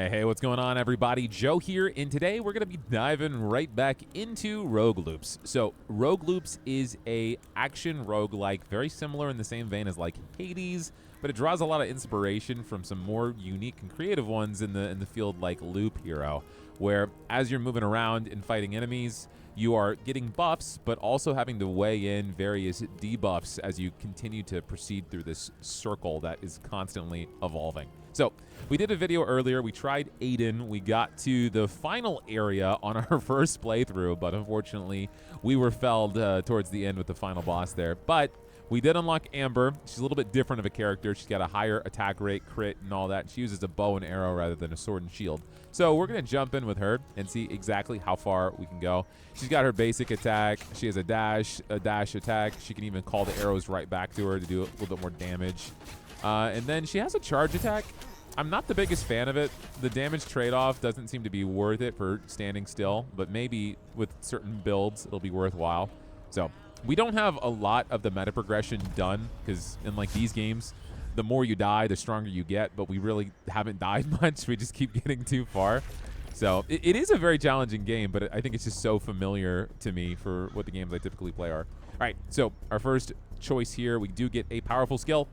Hey, what's going on, everybody? Joe here, and today we're going to be diving right back into Rogue Loops. So, Rogue Loops is a action roguelike, very similar in the same vein as like Hades, but it draws a lot of inspiration from some more unique and creative ones in the field like Loop Hero, where as you're moving around and fighting enemies, you are getting buffs, but also having to weigh in various debuffs as you continue to proceed through this circle that is constantly evolving. So, we did a video earlier. We tried Aiden. We got to the final area on our first playthrough, but unfortunately, we were felled towards the end with the final boss there. But we did unlock Amber. She's a little bit different of a character. She's got a higher attack rate, crit, and all that. She uses a bow and arrow rather than a sword and shield. So we're going to jump in with her and see exactly how far we can go. She's got her basic attack. She has a dash attack. She can even call the arrows right back to her to do a little bit more damage. And then she has a charge attack. I'm not the biggest fan of it. The damage trade-off doesn't seem to be worth it for standing still, but maybe with certain builds, it'll be worthwhile. So we don't have a lot of the meta progression done because in like these games, the more you die, the stronger you get, but we really haven't died much. We just keep getting too far. So it is a very challenging game, but I think it's just so familiar to me for what the games I typically play are. All right, so our first choice here, we do get a powerful skill,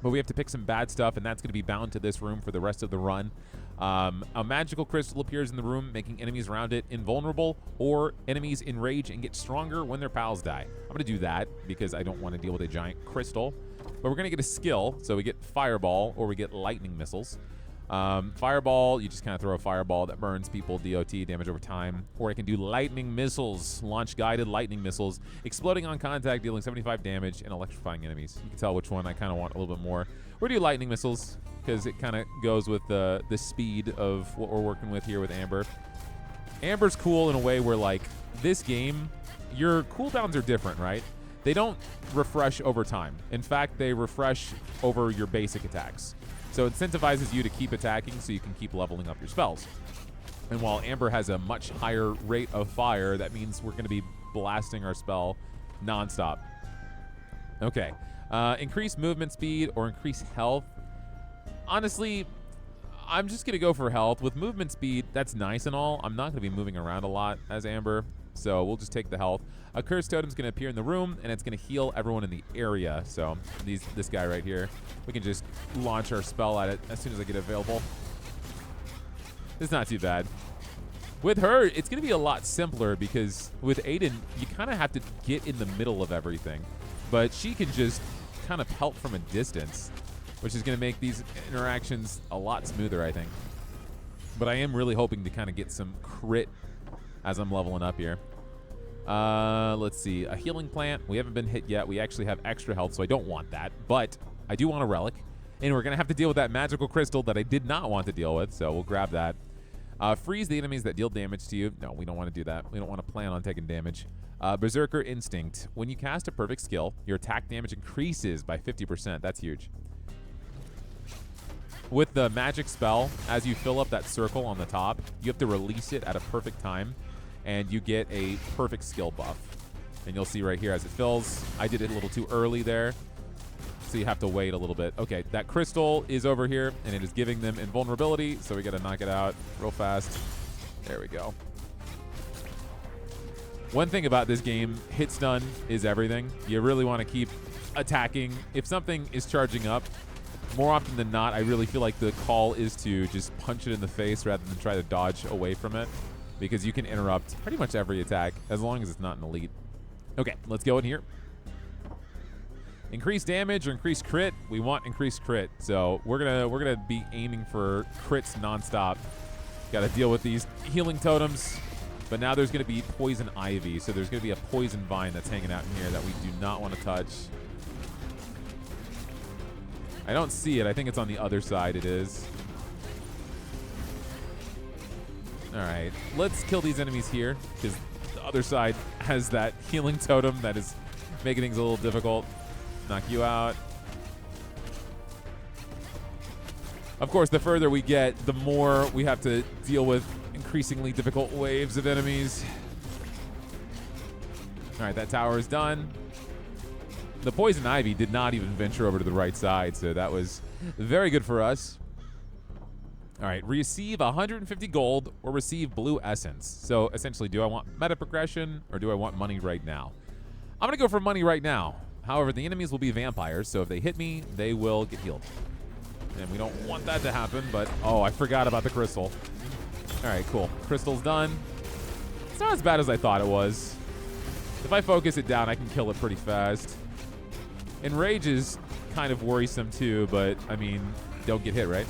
but we have to pick some bad stuff, and that's going to be bound to this room for the rest of the run. A magical crystal appears in the room, making enemies around it invulnerable, or enemies enrage and get stronger when their pals die. I'm going to do that because I don't want to deal with a giant crystal. But we're going to get a skill, so we get Fireball, or we get Lightning Missiles. Fireball, you just kind of throw a fireball that burns people, DOT, damage over time. Or I can do Lightning Missiles, launch guided lightning missiles, exploding on contact, dealing 75 damage, and electrifying enemies. You can tell which one I kind of want a little bit more. We're going to do Lightning Missiles, because it kind of goes with the speed of what we're working with here with Amber. Amber's cool in a way where, like, this game, your cooldowns are different, right? They don't refresh over time. In fact, they refresh over your basic attacks. So it incentivizes you to keep attacking so you can keep leveling up your spells. And while Amber has a much higher rate of fire, that means we're going to be blasting our spell nonstop. Okay. Increase movement speed or increase health. Honestly, I'm just going to go for health. With movement speed, that's nice and all. I'm not going to be moving around a lot as Amber, so we'll just take the health. A cursed totem's going to appear in the room, and it's going to heal everyone in the area. So this guy right here, we can just launch our spell at it as soon as I get it available. It's not too bad. With her, it's going to be a lot simpler because with Aiden, you kind of have to get in the middle of everything. But she can just kind of pelt from a distance, which is going to make these interactions a lot smoother, I think. But I am really hoping to kind of get some crit as I'm leveling up here. Let's see. A healing plant. We haven't been hit yet. We actually have extra health, so I don't want that. But I do want a relic. And we're going to have to deal with that magical crystal that I did not want to deal with, so we'll grab that. Freeze the enemies that deal damage to you. No, we don't want to do that. We don't want to plan on taking damage. Berserker Instinct. When you cast a perfect skill, your attack damage increases by 50%. That's huge. With the magic spell, as you fill up that circle on the top, you have to release it at a perfect time, and you get a perfect skill buff. And you'll see right here as it fills, I did it a little too early there, so you have to wait a little bit. Okay, that crystal is over here, and it is giving them invulnerability, so we got to knock it out real fast. There we go. One thing about this game, hit stun is everything. You really want to keep attacking. If something is charging up, more often than not, I really feel like the call is to just punch it in the face rather than try to dodge away from it, because you can interrupt pretty much every attack as long as it's not an elite. Okay, let's go in here. Increase damage or increase crit. We want increased crit, so we're gonna be aiming for crits nonstop. Got to deal with these healing totems, but now there's gonna be poison ivy, so there's gonna be a poison vine that's hanging out in here that we do not want to touch. I don't see it. I think it's on the other side. It is. All right, let's kill these enemies here because the other side has that healing totem that is making things a little difficult. Knock you out. Of course, the further we get, the more we have to deal with increasingly difficult waves of enemies. All right, that tower is done. The poison ivy did not even venture over to the right side, so that was very good for us. All right, receive 150 gold or receive blue essence. So essentially, do I want meta progression or do I want money right now? I'm going to go for money right now. However, the enemies will be vampires, so if they hit me, they will get healed. And we don't want that to happen, but oh, I forgot about the crystal. All right, cool. Crystal's done. It's not as bad as I thought it was. If I focus it down, I can kill it pretty fast. Enrage is kind of worrisome too, but I mean, don't get hit, right?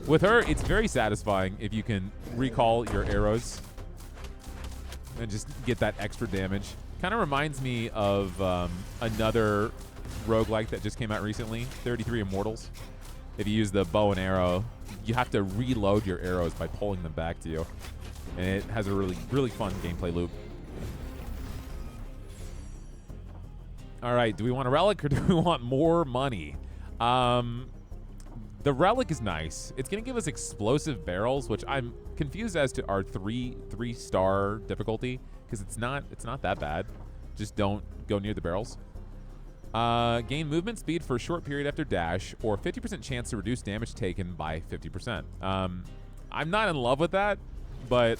With her, it's very satisfying if you can recall your arrows and just get that extra damage. Kind of reminds me of another roguelike that just came out recently, 33 Immortals. If you use the bow and arrow, you have to reload your arrows by pulling them back to you. And it has a really, really fun gameplay loop. All right, do we want a relic or do we want more money? The relic is nice. It's going to give us explosive barrels, which I'm confused as to our three-star difficulty because it's not that bad. Just don't go near the barrels. Gain movement speed for a short period after dash, or 50% chance to reduce damage taken by 50%. I'm not in love with that, but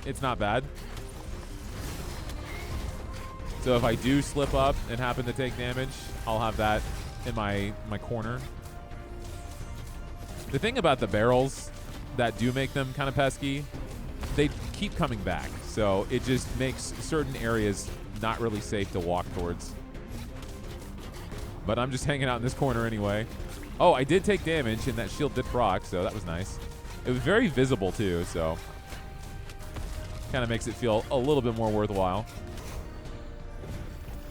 it's not bad. So if I do slip up and happen to take damage, I'll have that in my corner. The thing about the barrels that do make them kind of pesky, they keep coming back. So it just makes certain areas not really safe to walk towards. But I'm just hanging out in this corner anyway. Oh, I did take damage, and that shield did proc, so that was nice. It was very visible, too, so kind of makes it feel a little bit more worthwhile.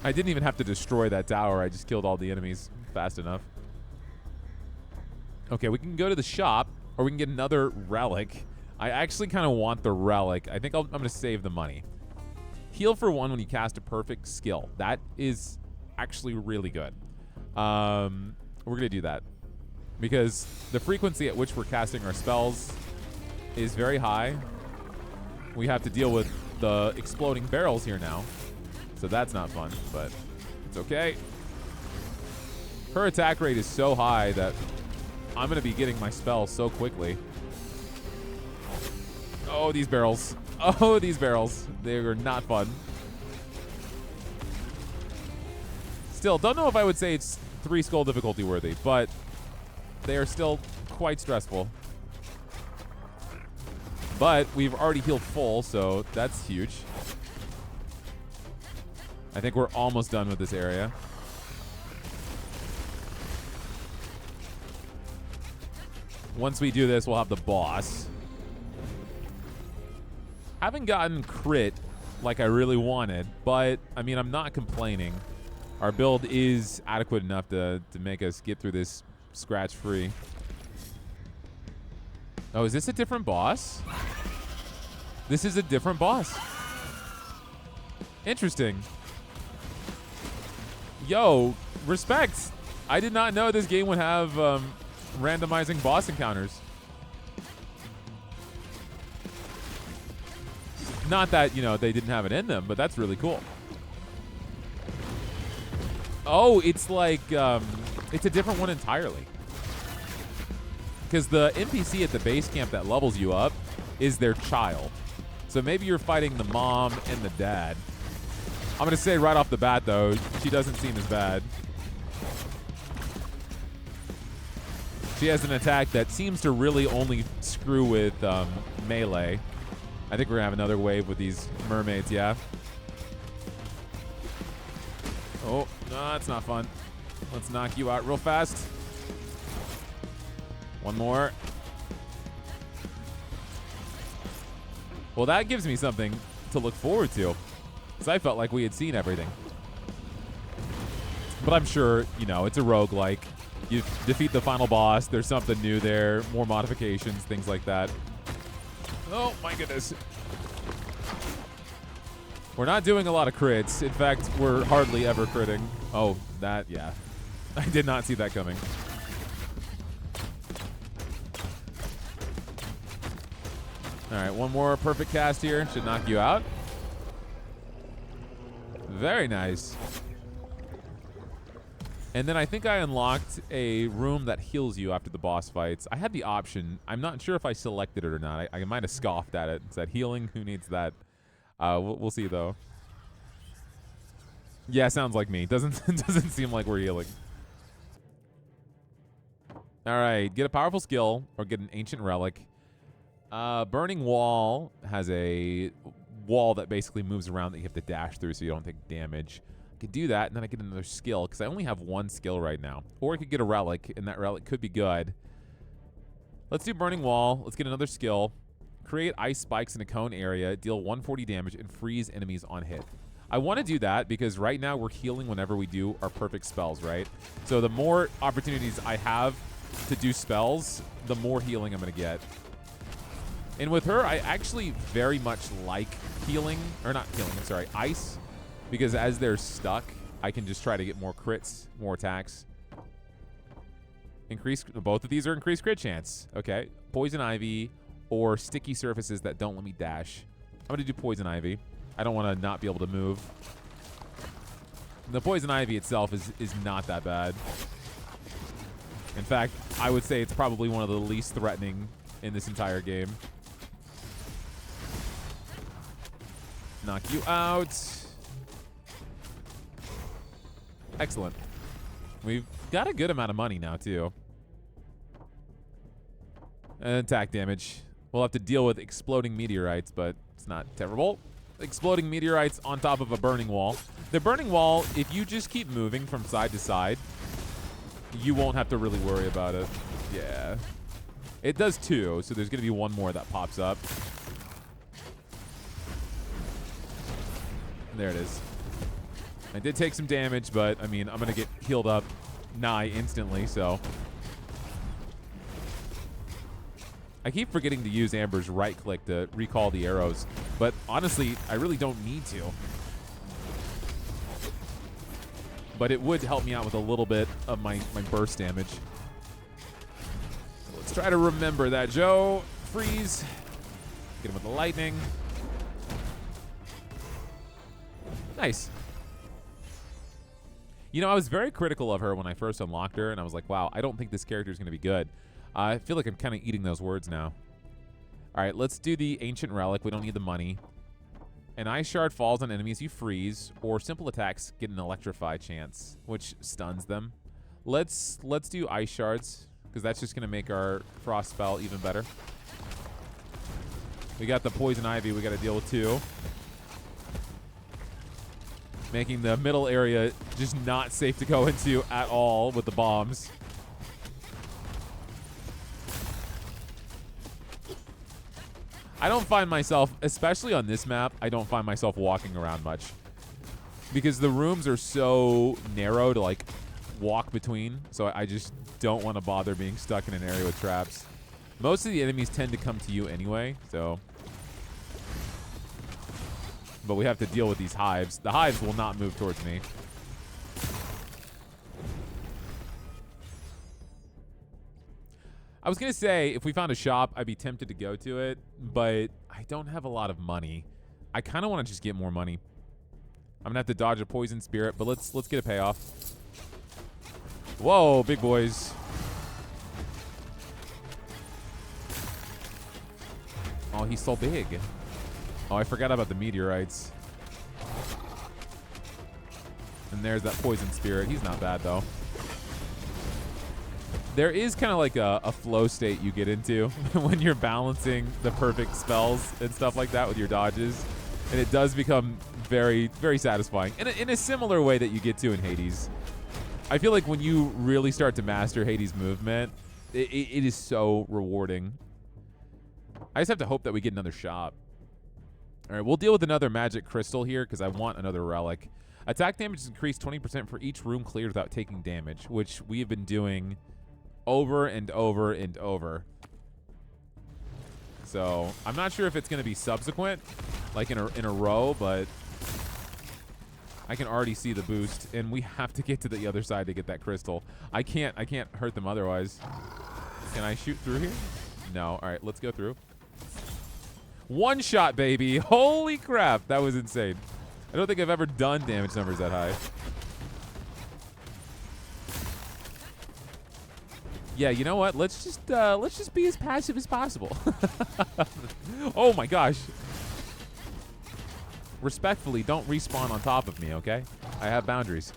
I didn't even have to destroy that tower. I just killed all the enemies fast enough. Okay, we can go to the shop, or we can get another relic. I actually kind of want the relic. I think I'm going to save the money. Heal for 1 when you cast a perfect skill. That is actually really good. We're going to do that because the frequency at which we're casting our spells is very high. We have to deal with the exploding barrels here now, so that's not fun, but it's okay. Her attack rate is so high that I'm going to be getting my spell so quickly. Oh, these barrels. Oh, these barrels. They are not fun. Still, don't know if I would say it's 3 skull difficulty worthy, but they are still quite stressful. But we've already healed full, so that's huge. I think we're almost done with this area. Once we do this, we'll have the boss. Haven't gotten crit like I really wanted, but I mean, I'm not complaining. Our build is adequate enough to make us get through this scratch-free. Oh, is this a different boss? This is a different boss. Interesting. Yo, respect. I did not know this game would have randomizing boss encounters. Not that, you know, they didn't have it in them, but that's really cool. Oh, it's like, it's a different one entirely. Because the NPC at the base camp that levels you up is their child. So maybe you're fighting the mom and the dad. I'm going to say right off the bat, though, she doesn't seem as bad. She has an attack that seems to really only screw with melee. I think we're going to have another wave with these mermaids, yeah. Oh, no, that's not fun. Let's knock you out real fast. One more. Well, that gives me something to look forward to, because I felt like we had seen everything. But I'm sure, you know, it's a roguelike. You defeat the final boss, there's something new there, more modifications, things like that. Oh, my goodness. We're not doing a lot of crits. In fact, we're hardly ever critting. Oh, that, yeah. I did not see that coming. All right, one more perfect cast here. Should knock you out. Very nice. And then I think I unlocked a room that heals you after the boss fights. I had the option. I'm not sure if I selected it or not. I might have scoffed at it and said, healing? Who needs that? We'll see, though. Yeah, sounds like me. Doesn't seem like we're healing. All right, get a powerful skill or get an ancient relic. Burning Wall has a wall that basically moves around that you have to dash through so you don't take damage. I could do that, and then I get another skill because I only have one skill right now. Or I could get a relic, and that relic could be good. Let's do Burning Wall. Let's get another skill. Create ice spikes in a cone area, deal 140 damage, and freeze enemies on hit. I want to do that because right now we're healing whenever we do our perfect spells, right? So the more opportunities I have to do spells, the more healing I'm going to get. And with her, I actually very much like healing, or not healing, I'm sorry, ice, because as they're stuck, I can just try to get more crits, more attacks. Both of these are increased crit chance. Okay, Poison Ivy or sticky surfaces that don't let me dash. I'm going to do Poison Ivy. I don't want to not be able to move. The Poison Ivy itself is not that bad. In fact, I would say it's probably one of the least threatening in this entire game. Knock you out. Excellent. We've got a good amount of money now, too. And attack damage. We'll have to deal with exploding meteorites, but it's not terrible. Exploding meteorites on top of a burning wall. The burning wall, if you just keep moving from side to side, you won't have to really worry about it. Yeah. It does too, so there's going to be one more that pops up. There it is. I did take some damage, but, I mean, I'm going to get healed up nigh instantly, so. I keep forgetting to use Amber's right click to recall the arrows, but honestly, I really don't need to. But it would help me out with a little bit of my burst damage. So let's try to remember that. Joe, freeze. Get him with the lightning. Nice. You know, I was very critical of her when I first unlocked her, and I was like, wow, I don't think this character is going to be good. I feel like I'm kind of eating those words now. All right, let's do the Ancient Relic. We don't need the money. An Ice Shard falls on enemies you freeze, or simple attacks get an Electrify chance, which stuns them. Let's do Ice Shards, because that's just going to make our Frost spell even better. We got the Poison Ivy we got to deal with, too. Making the middle area just not safe to go into at all with the bombs. I don't find myself, especially on this map, I don't find myself walking around much. Because the rooms are so narrow to, like, walk between. So I just don't want to bother being stuck in an area with traps. Most of the enemies tend to come to you anyway, so. But we have to deal with these hives. The hives will not move towards me. I was going to say, if we found a shop, I'd be tempted to go to it, but I don't have a lot of money. I kind of want to just get more money. I'm going to have to dodge a poison spirit, but let's get a payoff. Whoa, big boys. Oh, he's so big. Oh, I forgot about the meteorites. And there's that poison spirit. He's not bad, though. There is kind of like a flow state you get into when you're balancing the perfect spells and stuff like that with your dodges. And it does become very, very satisfying. In a similar way that you get to in Hades. I feel like when you really start to master Hades' movement, it is so rewarding. I just have to hope that we get another shop. All right, we'll deal with another magic crystal here because I want another relic. Attack damage is increased 20% for each room cleared without taking damage, which we have been doing over and over and over. So I'm not sure if it's going to be subsequent, like in a row, but I can already see the boost, and we have to get to the other side to get that crystal. I can't hurt them otherwise. Can I shoot through here? No. All right, let's go through. One shot, baby. Holy crap. That was insane. I don't think I've ever done damage numbers that high. Yeah, you know what? Let's just be as passive as possible. Oh my gosh. Respectfully, don't respawn on top of me, okay? I have boundaries.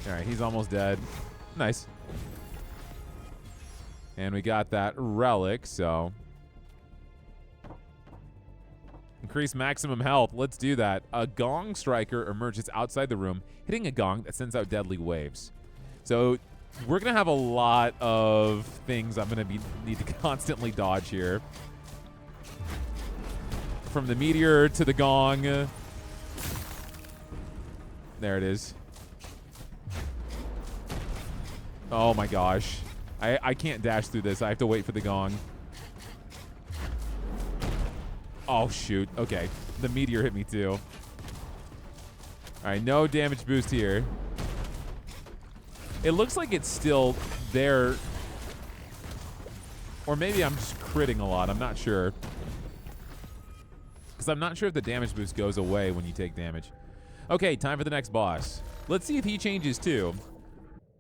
All right, he's almost dead. Nice. And we got that relic, so increase maximum health. Let's do that. A gong striker emerges outside the room, hitting a gong that sends out deadly waves. So we're going to have a lot of things I'm going to need to constantly dodge here. From the meteor to the gong. There it is. Oh my gosh. I can't dash through this. I have to wait for the gong. Oh, shoot. Okay. The meteor hit me, too. All right, no damage boost here. It looks like it's still there. Or maybe I'm just critting a lot. I'm not sure. Because I'm not sure if the damage boost goes away when you take damage. Okay, time for the next boss. Let's see if he changes, too.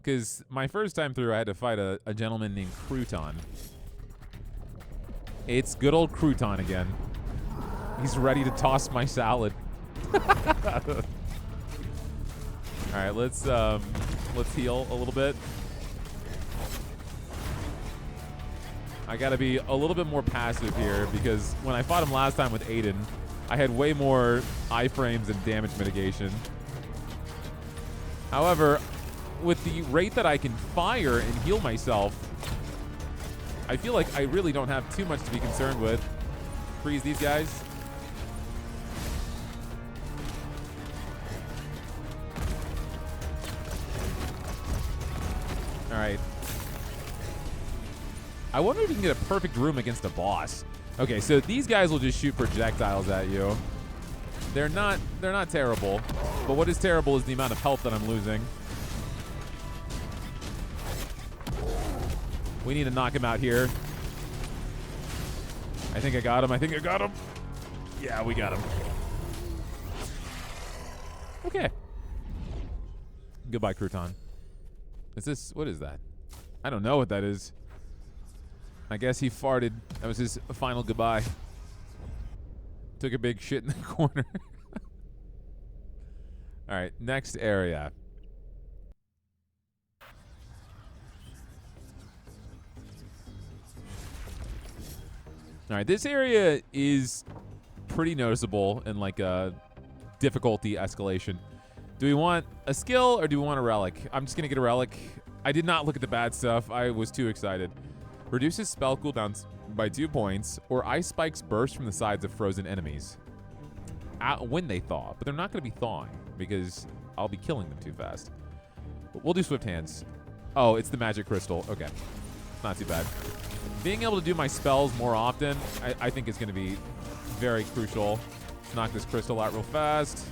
Because my first time through, I had to fight a gentleman named Crouton. It's good old Crouton again. He's ready to toss my salad. All right, let's heal a little bit. I gotta be a little bit more passive here because when I fought him last time with Aiden, I had way more iframes and damage mitigation. However, with the rate that I can fire and heal myself, I feel like I really don't have too much to be concerned with. Freeze these guys. All right. I wonder if you can get a perfect room against a boss. Okay, so these guys will just shoot projectiles at you. They're not terrible, but what is terrible is the amount of health that I'm losing. We need to knock him out here. I think I got him. Yeah, we got him. Okay. Goodbye, Crouton. What is that? I don't know what that is. I guess he farted. That was his final goodbye. Took a big shit in the corner. All right, next area. All right, this area is pretty noticeable in like a difficulty escalation. Do we want a skill or do we want a relic? I'm just going to get a relic. I did not look at the bad stuff. I was too excited. Reduces spell cooldowns by 2 points, or ice spikes burst from the sides of frozen enemies when they thaw. But they're not going to be thawing because I'll be killing them too fast. But we'll do Swift Hands. Oh, it's the magic crystal. Okay. Not too bad. Being able to do my spells more often, I think is going to be very crucial. Let's knock this crystal out real fast.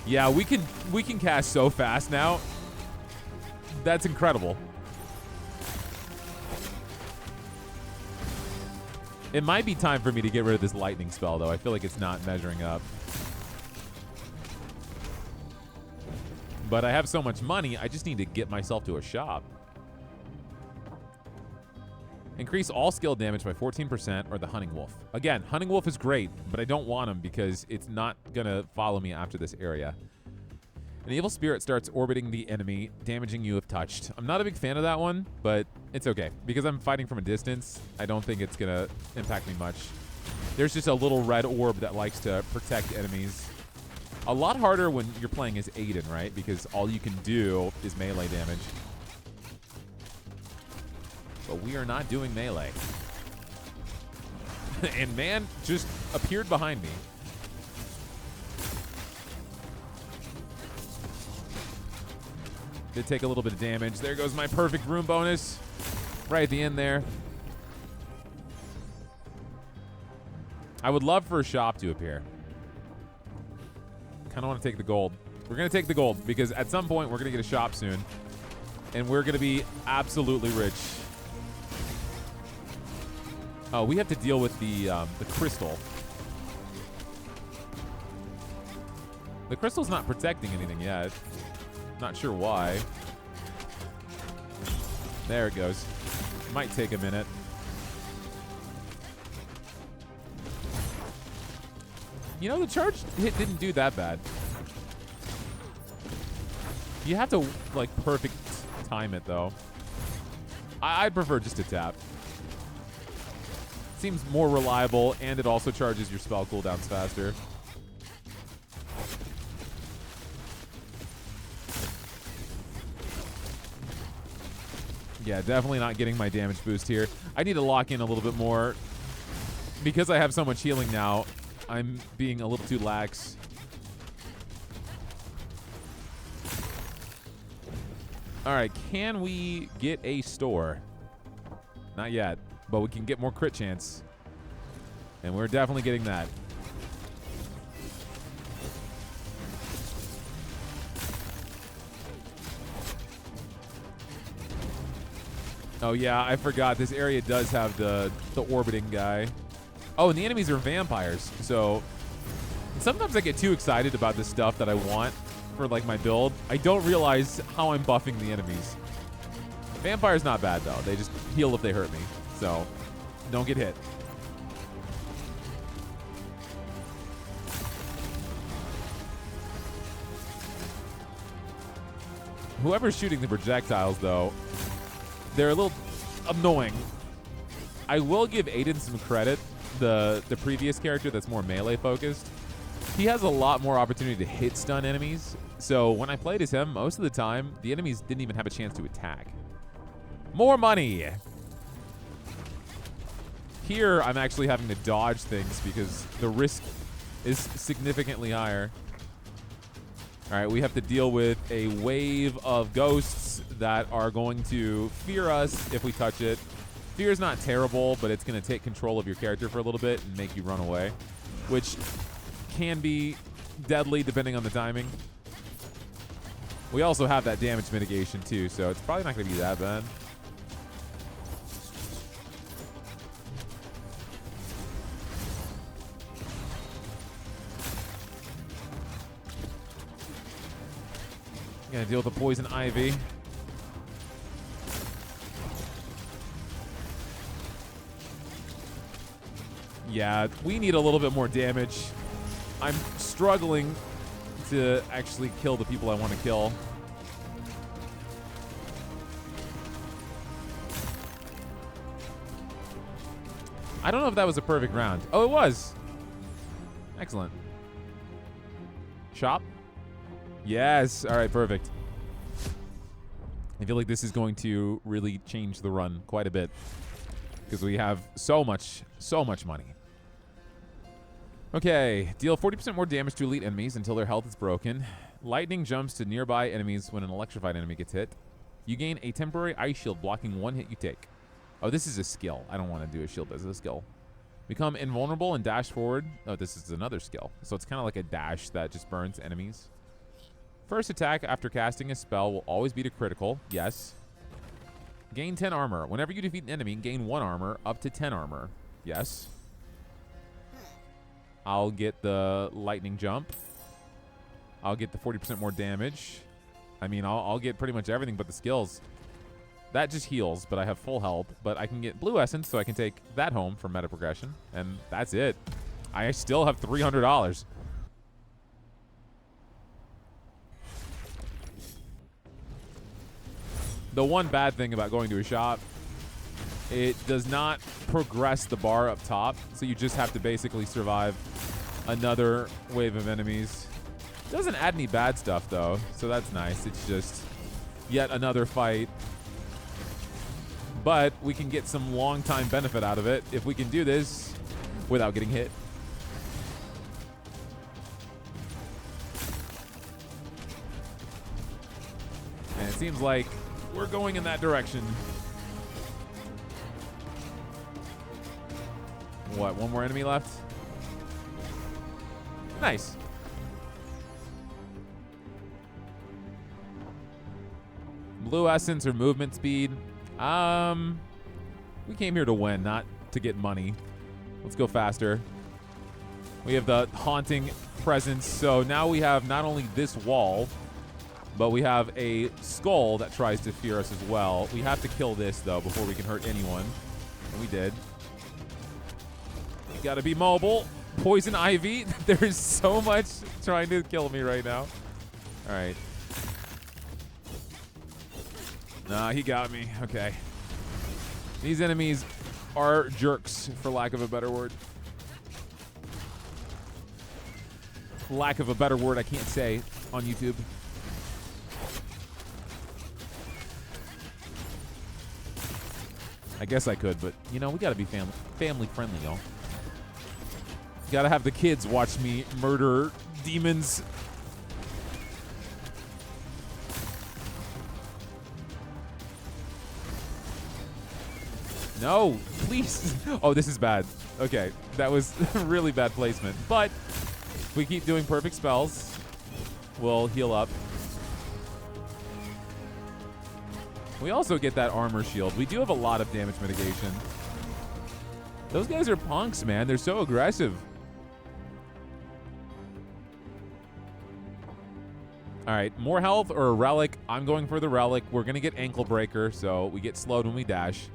Yeah, we can cast so fast now. That's incredible. It might be time for me to get rid of this lightning spell, though. I feel like it's not measuring up. But I have so much money, I just need to get myself to a shop. Increase all skill damage by 14% or the Hunting Wolf. Again, Hunting Wolf is great, but I don't want him because it's not going to follow me after this area. An evil spirit starts orbiting the enemy, damaging you if touched. I'm not a big fan of that one, but it's okay. Because I'm fighting from a distance, I don't think it's going to impact me much. There's just a little red orb that likes to protect enemies. A lot harder when you're playing as Aiden, right? Because all you can do is melee damage. But we are not doing melee. And man just appeared behind me. Did take a little bit of damage. There goes my perfect room bonus. Right at the end there. I would love for a shop to appear. Kind of want to take the gold. We're going to take the gold because at some point we're going to get a shop soon. And we're going to be absolutely rich. Oh, we have to deal with the crystal. The crystal's not protecting anything yet. Not sure why. There it goes. Might take a minute. You know, the charge hit didn't do that bad. You have to, like, perfect time it, though. I'd prefer just to tap. Seems more reliable, and it also charges your spell cooldowns faster. Yeah, definitely not getting my damage boost here. I need to lock in a little bit more. Because I have so much healing now, I'm being a little too lax. All right, can we get a store? Not yet, but we can get more crit chance. And we're definitely getting that. Oh yeah, I forgot. This area does have the orbiting guy. Oh, and the enemies are vampires. So sometimes I get too excited about the stuff that I want for like my build. I don't realize how I'm buffing the enemies. Vampire's not bad though. They just heal if they hurt me. So don't get hit. Whoever's shooting the projectiles though, they're a little annoying. I will give Aiden some credit. The previous character that's more melee focused, he has a lot more opportunity to hit stun enemies. So when I played as him, most of the time, the enemies didn't even have a chance to attack. More money! Here, I'm actually having to dodge things because the risk is significantly higher. All right, we have to deal with a wave of ghosts that are going to fear us if we touch it. Fear is not terrible, but it's going to take control of your character for a little bit and make you run away, which can be deadly depending on the timing. We also have that damage mitigation too, so it's probably not going to be that bad. Gonna deal with the poison ivy. Yeah, we need a little bit more damage. I'm struggling to actually kill the people I want to kill. I don't know if that was a perfect round. Oh, it was. Excellent. Shop? Yes. All right, perfect. I feel like this is going to really change the run quite a bit because we have so much money. Okay, deal 40% more damage to elite enemies until their health is broken. Lightning jumps to nearby enemies when an electrified enemy gets hit. You gain a temporary ice shield blocking one hit you take. Oh, this is a skill. I don't want to do a shield as a skill. Become invulnerable and dash forward. Oh, this is another skill. So it's kind of like a dash that just burns enemies. First attack after casting a spell will always be to critical. Yes. Gain 10 armor. Whenever you defeat an enemy, gain 1 armor up to 10 armor. Yes. I'll get the lightning jump. I'll get the 40% more damage. I mean, I'll get pretty much everything but the skills. That just heals, but I have full health. But I can get blue essence, so I can take that home for meta progression. And that's it. I still have $300. The one bad thing about going to a shop, it does not progress the bar up top, so you just have to basically survive another wave of enemies. Doesn't add any bad stuff, though, so that's nice. It's just yet another fight. But we can get some long-time benefit out of it if we can do this without getting hit. And it seems like we're going in that direction. What, one more enemy left? Nice. Blue essence or movement speed. We came here to win, not to get money. Let's go faster. We have the haunting presence. So now we have not only this wall, but we have a skull that tries to fear us as well. We have to kill this, though, before we can hurt anyone. And we did. You gotta be mobile. Poison ivy. There's so much trying to kill me right now. All right. Nah, he got me. Okay. These enemies are jerks, for lack of a better word. Lack of a better word I can't say on YouTube. I guess I could, but, you know, we gotta be family friendly, y'all. Gotta have the kids watch me murder demons. No, please. Oh, this is bad. Okay, that was really bad placement. But if we keep doing perfect spells, we'll heal up. We also get that armor shield. We do have a lot of damage mitigation. Those guys are punks, man. They're so aggressive. All right, more health or a relic. I'm going for the relic. We're going to get ankle breaker, so we get slowed when we dash.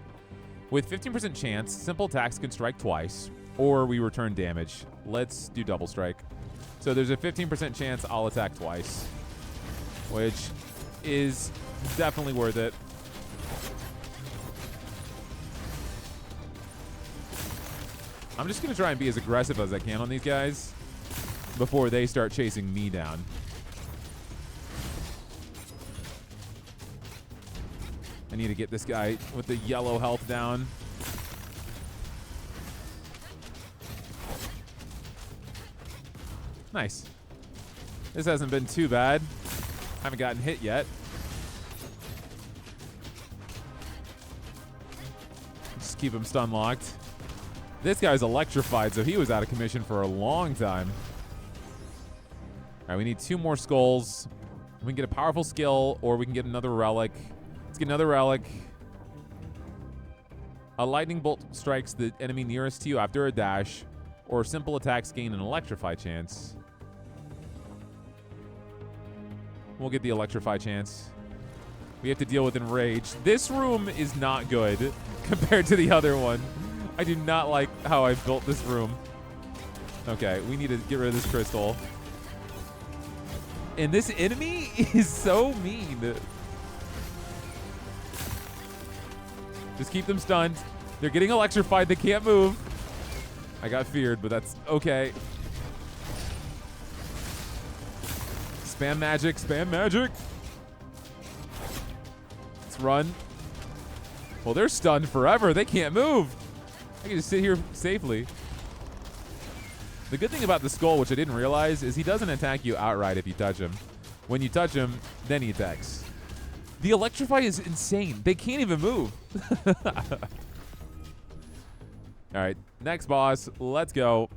With 15% chance, simple attacks can strike twice, or we return damage. Let's do double strike. So there's a 15% chance I'll attack twice, which is definitely worth it. I'm just going to try and be as aggressive as I can on these guys before they start chasing me down. I need to get this guy with the yellow health down. Nice. This hasn't been too bad. Haven't gotten hit yet. Just keep him stun locked. This guy's electrified, so he was out of commission for a long time. All right, we need 2 more skulls. We can get a powerful skill, or we can get another relic. Let's get another relic. A lightning bolt strikes the enemy nearest to you after a dash, or simple attacks gain an electrify chance. We'll get the electrify chance. We have to deal with enrage. This room is not good compared to the other one. I do not like how I built this room. Okay, we need to get rid of this crystal. And this enemy is so mean. Just keep them stunned. They're getting electrified. They can't move. I got feared, but that's okay. Spam magic. Spam magic. Let's run. Well, they're stunned forever. They can't move. I can just sit here safely. The good thing about the skull, which I didn't realize, is he doesn't attack you outright if you touch him. When you touch him, then he attacks. The electrify is insane. They can't even move. All right, next boss. Let's go.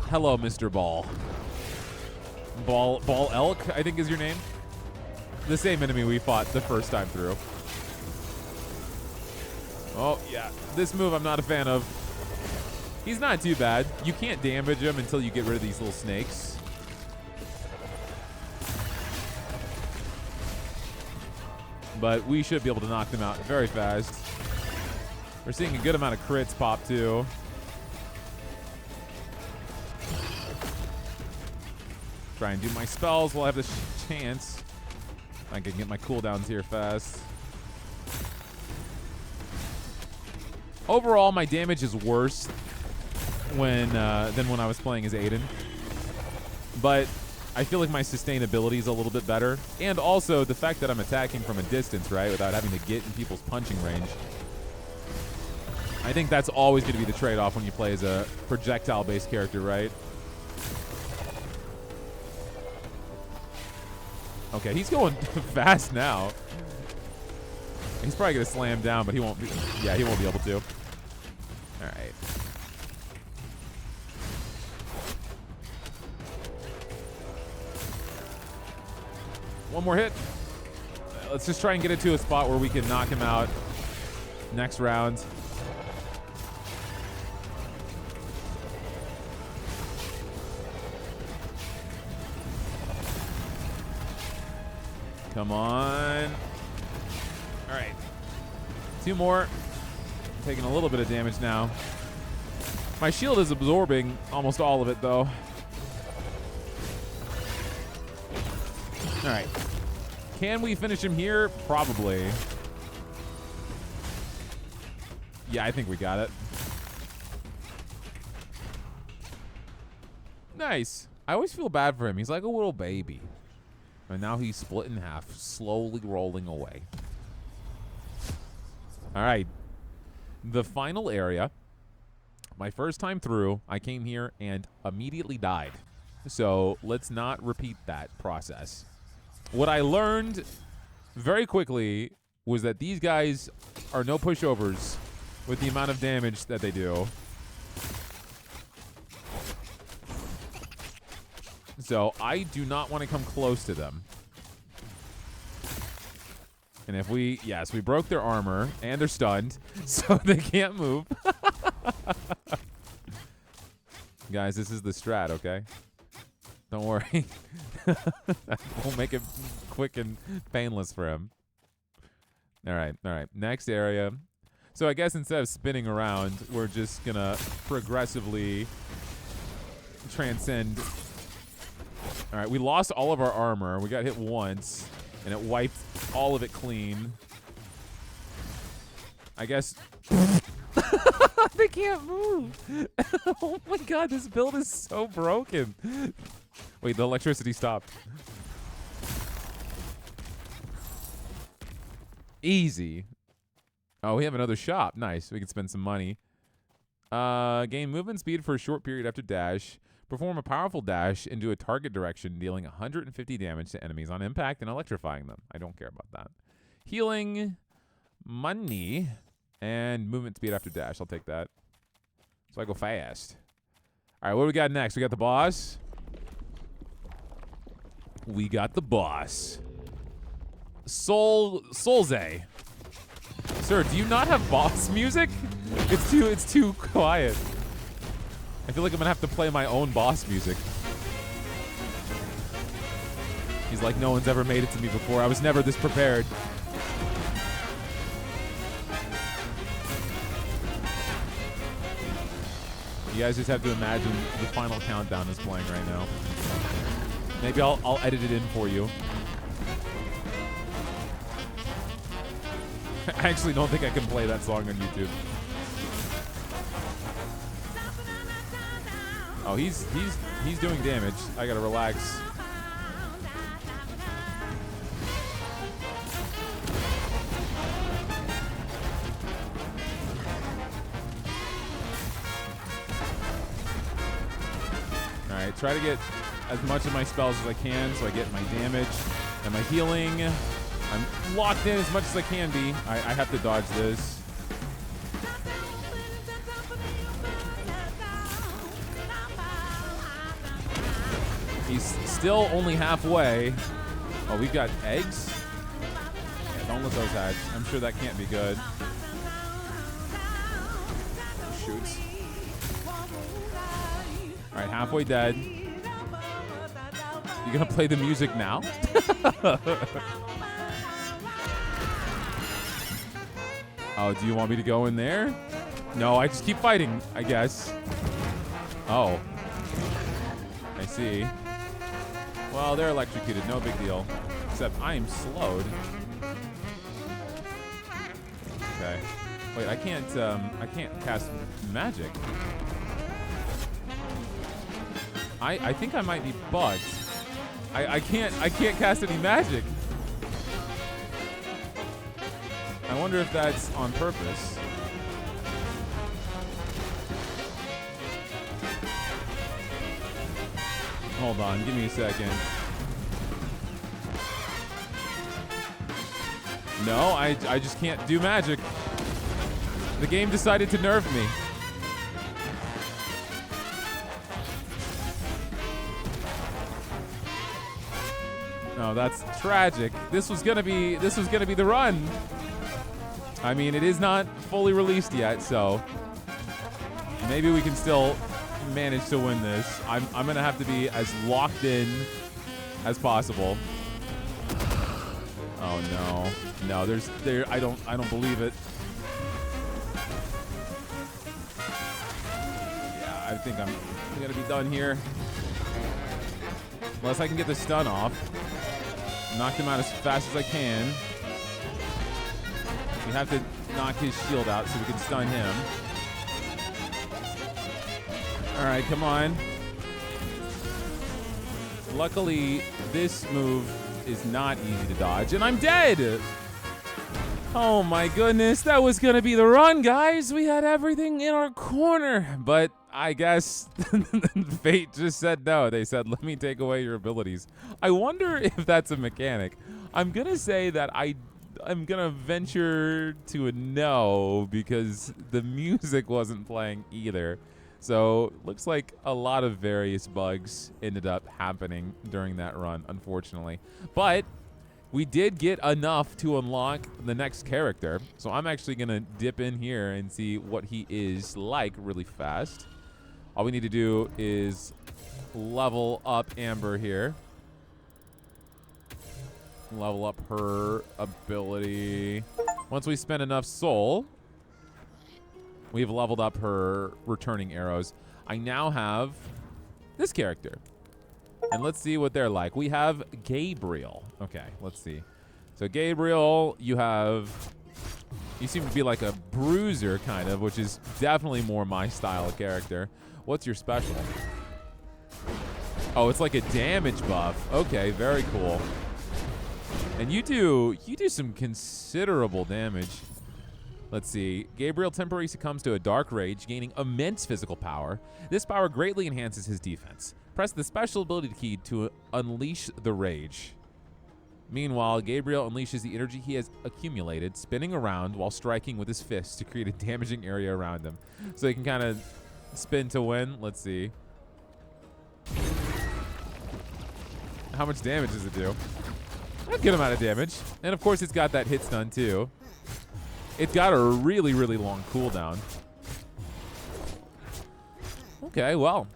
Hello, Mr. Ball. Ball Elk, I think is your name. The same enemy we fought the first time through. Oh, yeah. This move I'm not a fan of. He's not too bad. You can't damage him until you get rid of these little snakes. But we should be able to knock them out very fast. We're seeing a good amount of crits pop, too. Try and do my spells while I have this chance. I can get my cooldowns here fast. Overall, my damage is worse when than when I was playing as Aiden. But I feel like my sustainability is a little bit better. And also the fact that I'm attacking from a distance, right, without having to get in people's punching range. I think that's always going to be the trade-off when you play as a projectile-based character, right? Okay, he's going fast now. He's probably going to slam down, but he won't be. Yeah, he won't be able to. All right. One more hit. Let's just try and get it to a spot where we can knock him out next round. Come on. All right. 2 more. Taking a little bit of damage now. My shield is absorbing almost all of it, though. All right. Can we finish him here? Probably. Yeah, I think we got it. Nice. I always feel bad for him. He's like a little baby. And now he's split in half, slowly rolling away. All right. The final area. My first time through, I came here and immediately died. So let's not repeat that process. What I learned very quickly was that these guys are no pushovers with the amount of damage that they do. So I do not want to come close to them. And if we, yes, we broke their armor and they're stunned, so they can't move. Guys, this is the strat, okay? Don't worry. We'll make it quick and painless for him. All right, all right. Next area. So I guess instead of spinning around, we're just going to progressively transcend. All right, we lost all of our armor. We got hit once, and it wiped all of it clean. I guess... They can't move. Oh my god, this build is so broken. Wait, the electricity stopped. Easy. Oh, we have another shop. Nice. We can spend some money. Gain movement speed for a short period after dash. Perform a powerful dash into a target direction, dealing 150 damage to enemies on impact and electrifying them. I don't care about that. Healing, money, and movement speed after dash. I'll take that. So I go fast. All right, what do we got next? We got the boss. We got the boss. Solze. Sir, do you not have boss music? It's too quiet. I feel like I'm gonna have to play my own boss music. He's like, no one's ever made it to me before. I was never this prepared. You guys just have to imagine the final countdown is playing right now. Maybe I'll edit it in for you. I actually don't think I can play that song on YouTube. Oh, he's doing damage. I gotta relax. All right, try to get as much of my spells as I can so I get my damage and my healing. I'm locked in as much as I can be. I have to dodge this. He's still only halfway. Oh, we've got eggs? Yeah, don't let those hatch. I'm sure that can't be good. Shoots. All right, halfway dead. You gonna play the music now? Oh, do you want me to go in there? No, I just keep fighting, I guess. Oh. I see. Well, they're electrocuted, no big deal. Except I am slowed. Okay. Wait, I can't cast magic. I think I might be bugged. I can't cast any magic. I wonder if that's on purpose. Hold on, give me a second. No, I just can't do magic. The game decided to nerf me. No, that's tragic. This was gonna be the run. I mean, it is not fully released yet, so maybe we can still manage to win this. I'm gonna have to be as locked in as possible. Oh no, I don't believe it. Yeah, I think I'm gonna be done here. Unless I can get the stun off. Knock him out as fast as I can. We have to knock his shield out so we can stun him. All right, come on. Luckily, this move is not easy to dodge, and I'm dead! Oh my goodness, that was gonna be the run, guys! We had everything in our corner, but I guess fate just said no. They said, let me take away your abilities. I wonder if that's a mechanic. I'm gonna say that I'm gonna venture to a no because the music wasn't playing either. So looks like a lot of various bugs ended up happening during that run, unfortunately. But we did get enough to unlock the next character. So I'm actually gonna dip in here and see what he is like really fast. All we need to do is level up Amber here. Level up her ability. Once we spend enough soul, we've leveled up her returning arrows. I now have this character. And let's see what they're like. We have Gabriel. Okay, let's see. So Gabriel, you seem to be like a bruiser kind of, which is definitely more my style of character. What's your special? Oh, it's like a damage buff. Okay, very cool. And you do some considerable damage. Let's see. Gabriel temporarily succumbs to a dark rage, gaining immense physical power. This power greatly enhances his defense. Press the special ability key to unleash the rage. Meanwhile, Gabriel unleashes the energy he has accumulated, spinning around while striking with his fists to create a damaging area around him. So he can kind of spin to win. Let's see. How much damage does it do? A good amount of damage. And of course, it's got that hit stun too. It's got a really, really long cooldown. Okay, well,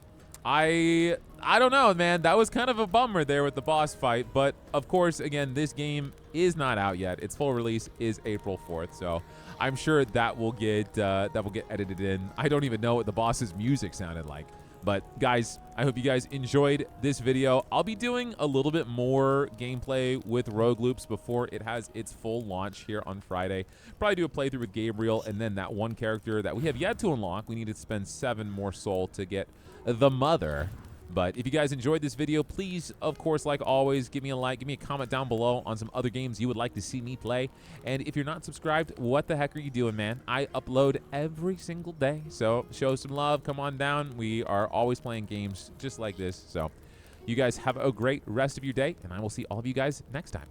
I don't know, man. That was kind of a bummer there with the boss fight. But of course, again, this game is not out yet. Its full release is April 4th, so I'm sure that will get edited in. I don't even know what the boss's music sounded like. But guys, I hope you guys enjoyed this video. I'll be doing a little bit more gameplay with Rogue Loops before it has its full launch here on Friday. Probably do a playthrough with Gabriel and then that one character that we have yet to unlock. We need to spend 7 more soul to get the mother. But if you guys enjoyed this video, please, of course, like always, give me a like, give me a comment down below on some other games you would like to see me play. And if you're not subscribed, what the heck are you doing, man? I upload every single day, so show some love. Come on down. We are always playing games just like this. So you guys have a great rest of your day, and I will see all of you guys next time.